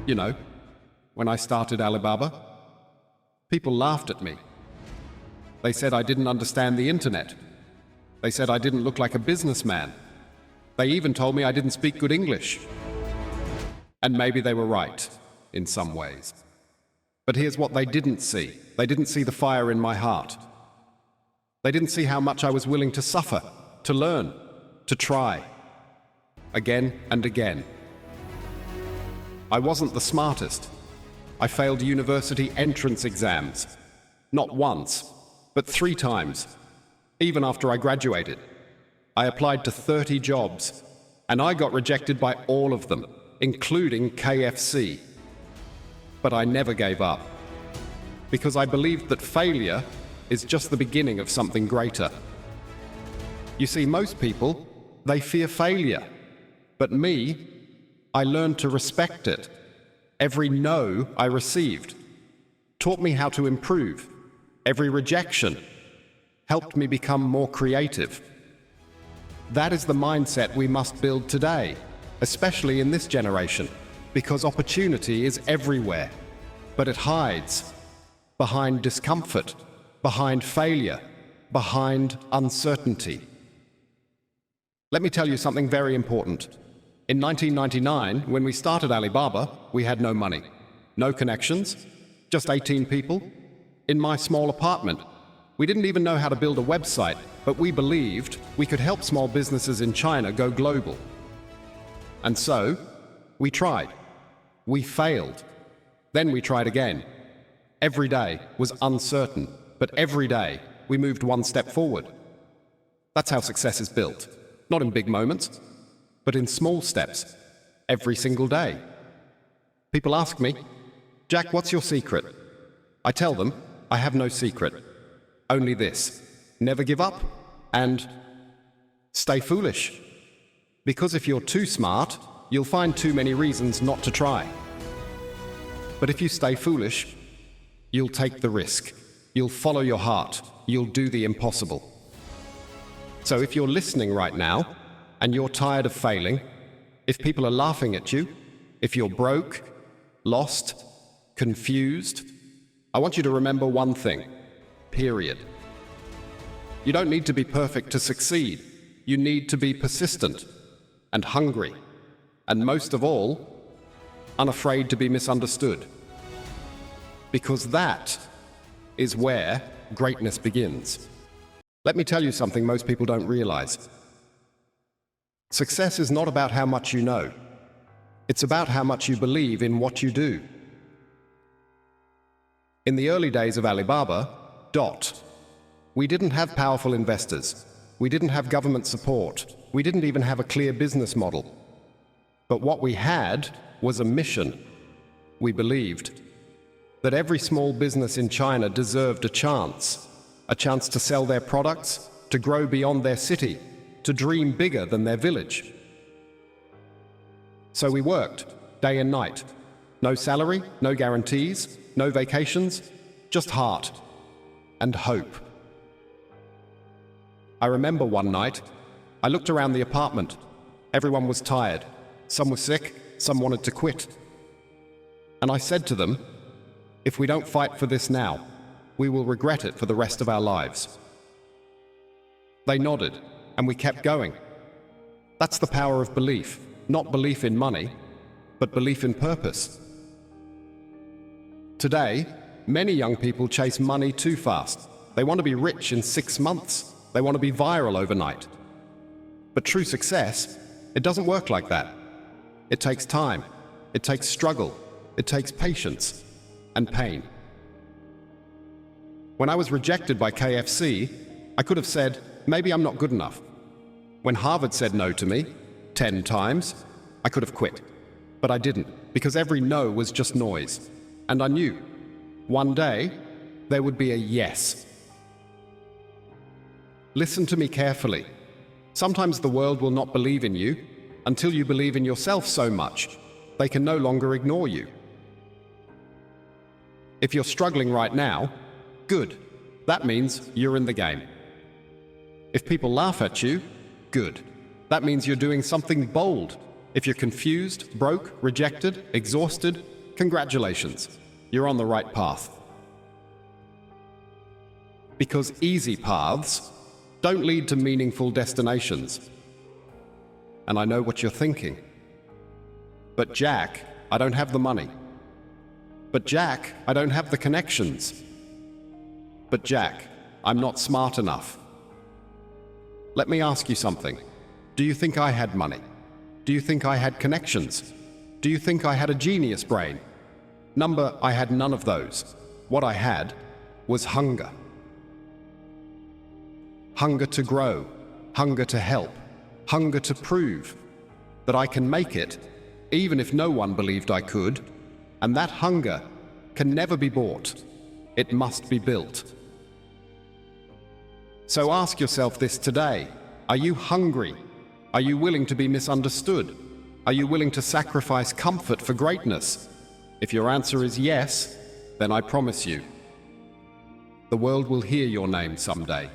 You know, when I started Alibaba, people laughed at me. They said I didn't understand the internet. They said I didn't look like a businessman. They even told me I didn't speak good English. And maybe they were right, in some ways. But here's what they didn't see. They didn't see the fire in my heart. They didn't see how much I was willing to suffer, to learn, to try. Again and again. I wasn't the smartest. I failed university entrance exams. Not once, but 3 times. Even after I graduated. I applied to 30 jobs, and I got rejected by all of them, including KFC. But I never gave up, because I believed that failure is just the beginning of something greater. You see, most people, they fear failure. But me, I learned to respect it. Every no I received taught me how to improve. Every rejection helped me become more creative. That is the mindset we must build today, especially in this generation, because opportunity is everywhere, but it hides behind discomfort, behind failure, behind uncertainty. Let me tell you something very important. In 1999, when we started Alibaba, we had no money, no connections, just 18 people, in my small apartment. We didn't even know how to build a website, but we believed we could help small businesses in China go global. And so, we tried. We failed. Then we tried again. Every day was uncertain, but every day we moved one step forward. That's how success is built. Not in big moments, but in small steps, every single day. People ask me, "Jack, what's your secret?" I tell them, I have no secret. Only this: never give up and stay foolish. Because if you're too smart, you'll find too many reasons not to try. But if you stay foolish, you'll take the risk. You'll follow your heart. You'll do the impossible. So if you're listening right now, and you're tired of failing, if people are laughing at you, if you're broke, lost, confused, I want you to remember one thing, period. You don't need to be perfect to succeed. You need to be persistent and hungry, and most of all, unafraid to be misunderstood. Because that is where greatness begins. Let me tell you something most people don't realize. Success is not about how much you know. It's about how much you believe in what you do. In the early days of Alibaba, we didn't have powerful investors. We didn't have government support. We didn't even have a clear business model. But what we had was a mission. We believed that every small business in China deserved a chance to sell their products, to grow beyond their city, to dream bigger than their village. So we worked, day and night. No salary, no guarantees, no vacations, just heart and hope. I remember one night, I looked around the apartment. Everyone was tired. Some were sick, some wanted to quit. And I said to them, if we don't fight for this now, we will regret it for the rest of our lives. They nodded, and we kept going. That's the power of belief, not belief in money, but belief in purpose. Today, many young people chase money too fast. They want to be rich in 6 months. They want to be viral overnight. But true success, it doesn't work like that. It takes time, it takes struggle, it takes patience and pain. When I was rejected by KFC, I could have said, maybe I'm not good enough. When Harvard said no to me 10 times, I could have quit. But I didn't, because every no was just noise. And I knew, one day, there would be a yes. Listen to me carefully. Sometimes the world will not believe in you until you believe in yourself so much, they can no longer ignore you. If you're struggling right now, good. That means you're in the game. If people laugh at you, good. That means you're doing something bold. If you're confused, broke, rejected, exhausted, Congratulations, you're on the right path. Because easy paths don't lead to meaningful destinations. And I know what you're thinking. But Jack, I don't have the money. But Jack, I don't have the connections. But Jack, I'm not smart enough. Let me ask you something. Do you think I had money? Do you think I had connections? Do you think I had a genius brain? Number, I had none of those. What I had was hunger. Hunger to grow, hunger to help, hunger to prove that I can make it, even if no one believed I could, and that hunger can never be bought. It must be built. So ask yourself this today. Are you hungry? Are you willing to be misunderstood? Are you willing to sacrifice comfort for greatness? If your answer is yes, then I promise you, the world will hear your name someday.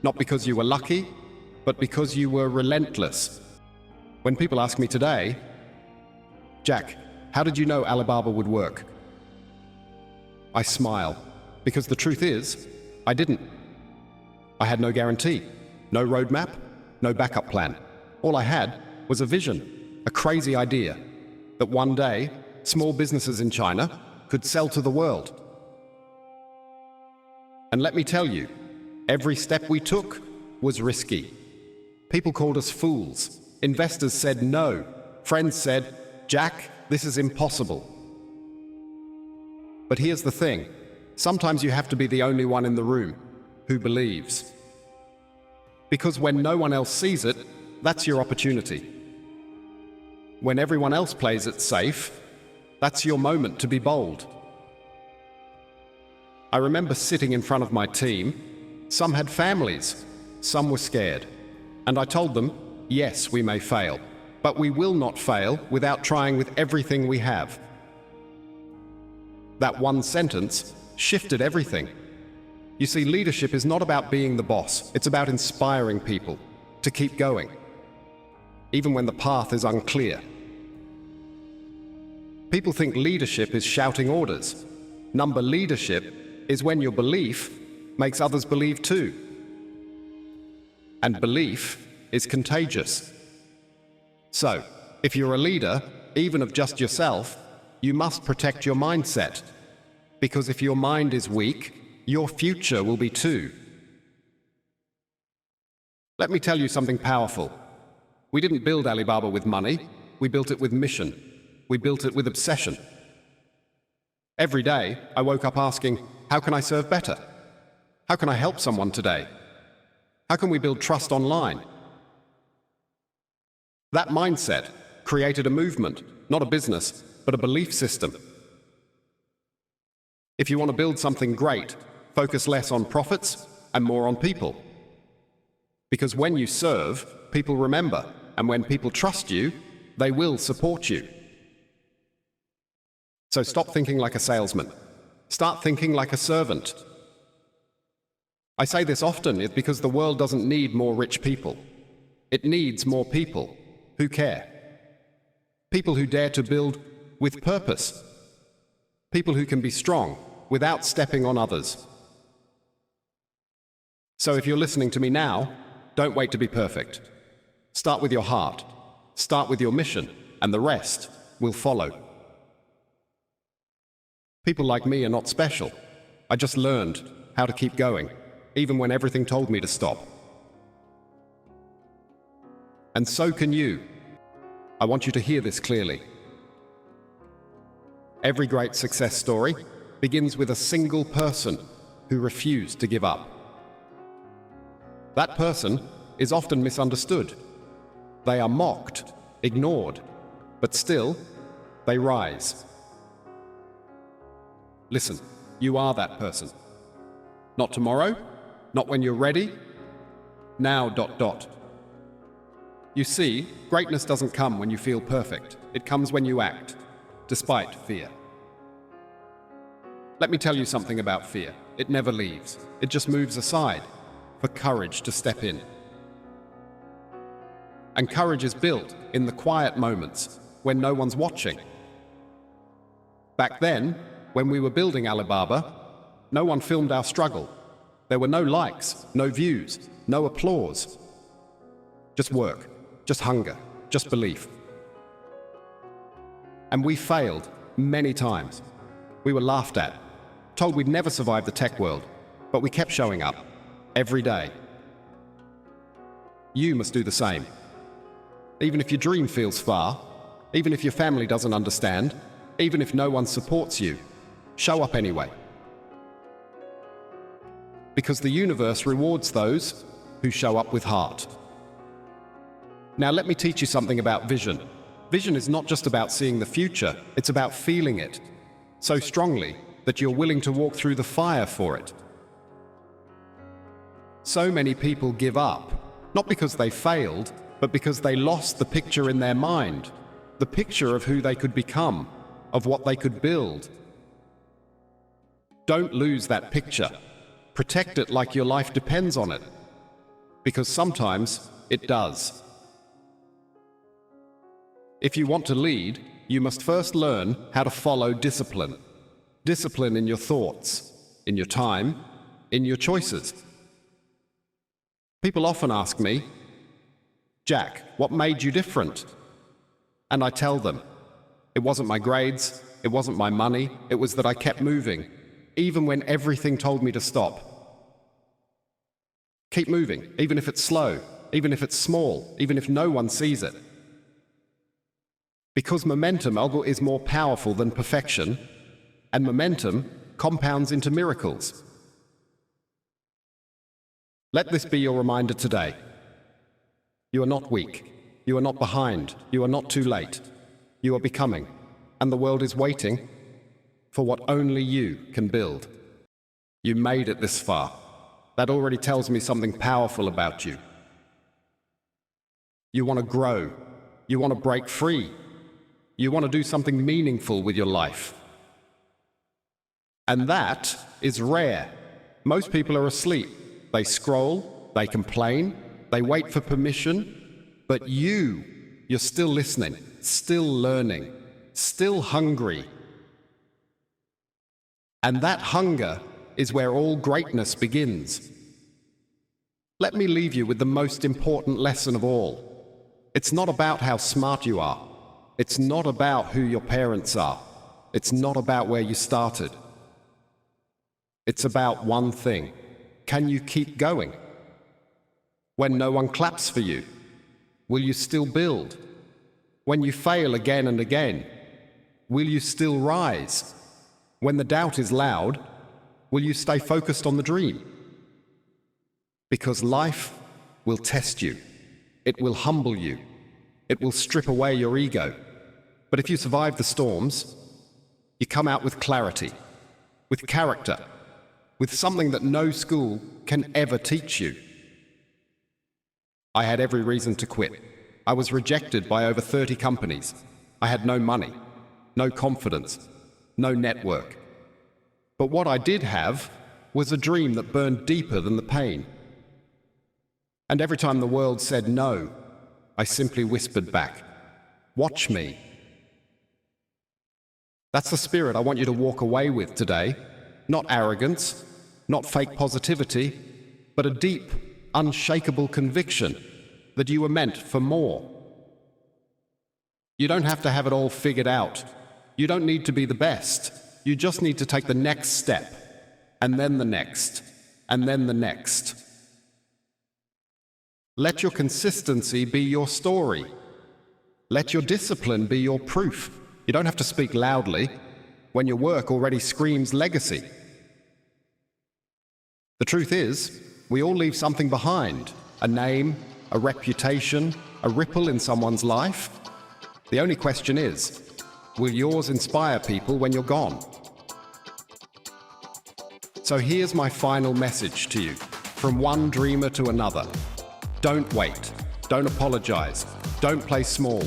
Not because you were lucky, but because you were relentless. When people ask me today, Jack, how did you know Alibaba would work? I smile, because the truth is, I didn't. I had no guarantee, no roadmap, no backup plan. All I had was a vision, a crazy idea, that one day, small businesses in China could sell to the world. And let me tell you, every step we took was risky. People called us fools. Investors said no. Friends said, Jack, this is impossible. But here's the thing. Sometimes you have to be the only one in the room who believes. Because when no one else sees it, that's your opportunity. When everyone else plays it safe, that's your moment to be bold. I remember sitting in front of my team. Some had families, some were scared. And I told them, yes, we may fail, but we will not fail without trying with everything we have. That one sentence shifted everything. You see, leadership is not about being the boss, it's about inspiring people to keep going, even when the path is unclear. People think leadership is shouting orders. Number leadership is when your belief makes others believe too. And belief is contagious. So, if you're a leader, even of just yourself, you must protect your mindset. Because if your mind is weak, your future will be too. Let me tell you something powerful. We didn't build Alibaba with money, we built it with mission. We built it with obsession. Every day, I woke up asking, how can I serve better? How can I help someone today? How can we build trust online? That mindset created a movement, not a business, but a belief system. If you want to build something great, focus less on profits and more on people. Because when you serve, people remember, and when people trust you, they will support you. So stop thinking like a salesman. Start thinking like a servant. I say this often is because the world doesn't need more rich people. It needs more people who care. People who dare to build with purpose. People who can be strong without stepping on others. So if you're listening to me now, don't wait to be perfect. Start with your heart. Start with your mission, and the rest will follow. People like me are not special. I just learned how to keep going, even when everything told me to stop. And so can you. I want you to hear this clearly. Every great success story begins with a single person who refused to give up. That person is often misunderstood. They are mocked, ignored, but still, they rise. Listen, you are that person. Not tomorrow, not when you're ready, now ... You see, greatness doesn't come when you feel perfect. It comes when you act, despite fear. Let me tell you something about fear. It never leaves. It just moves aside for courage to step in. And courage is built in the quiet moments when no one's watching. Back then, when we were building Alibaba, no one filmed our struggle. There were no likes, no views, no applause. Just work, just hunger, just belief. And we failed many times. We were laughed at, told we'd never survive the tech world, but we kept showing up every day. You must do the same. Even if your dream feels far, even if your family doesn't understand, even if no one supports you, show up anyway. Because the universe rewards those who show up with heart. Now let me teach you something about vision. Vision is not just about seeing the future, it's about feeling it so strongly that you're willing to walk through the fire for it. So many people give up, not because they failed, but because they lost the picture in their mind, the picture of who they could become, of what they could build. Don't lose that picture. Protect it like your life depends on it, because sometimes it does. If you want to lead, you must first learn how to follow discipline. Discipline in your thoughts, in your time, in your choices. People often ask me, "Jack, what made you different?" And I tell them, it wasn't my grades, it wasn't my money, it was that I kept moving, even when everything told me to stop. Keep moving, even if it's slow, even if it's small, even if no one sees it. Because momentum is more powerful than perfection, and momentum compounds into miracles. Let this be your reminder today. You are not weak. You are not behind. You are not too late. You are becoming, and the world is waiting for what only you can build. You made it this far. That already tells me something powerful about you. You want to grow. You want to break free. You want to do something meaningful with your life. And that is rare. Most people are asleep. They scroll, they complain, they wait for permission, but you're still listening, still learning, still hungry. And that hunger is where all greatness begins. Let me leave you with the most important lesson of all. It's not about how smart you are. It's not about who your parents are. It's not about where you started. It's about one thing. Can you keep going? When no one claps for you, will you still build? When you fail again and again, will you still rise? When the doubt is loud, will you stay focused on the dream? Because life will test you. It will humble you. It will strip away your ego. But if you survive the storms, you come out with clarity, with character, with something that no school can ever teach you. I had every reason to quit. I was rejected by over 30 companies. I had no money, no confidence, no network. But what I did have was a dream that burned deeper than the pain. And every time the world said no, I simply whispered back, "Watch me." That's the spirit I want you to walk away with today. Not arrogance, not fake positivity, but a deep, unshakable conviction that you were meant for more. You don't have to have it all figured out. You don't need to be the best. You just need to take the next step, and then the next, and then the next. Let your consistency be your story. Let your discipline be your proof. You don't have to speak loudly when your work already screams legacy. The truth is, we all leave something behind, a name, a reputation, a ripple in someone's life. The only question is, will yours inspire people when you're gone? So here's my final message to you, from one dreamer to another. Don't wait. Don't apologize. Don't play small.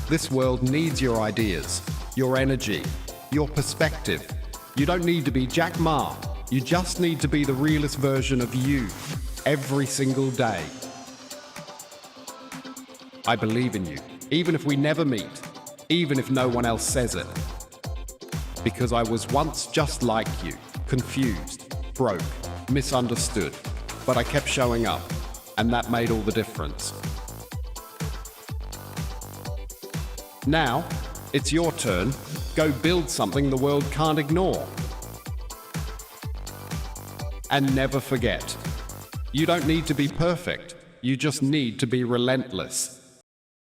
This world needs your ideas, your energy, your perspective. You don't need to be Jack Ma. You just need to be the realest version of you every single day. I believe in you, even if we never meet, even if no one else says it. Because I was once just like you, confused, broke, misunderstood. But I kept showing up, and that made all the difference. Now, it's your turn. Go build something the world can't ignore. And never forget, you don't need to be perfect. You just need to be relentless.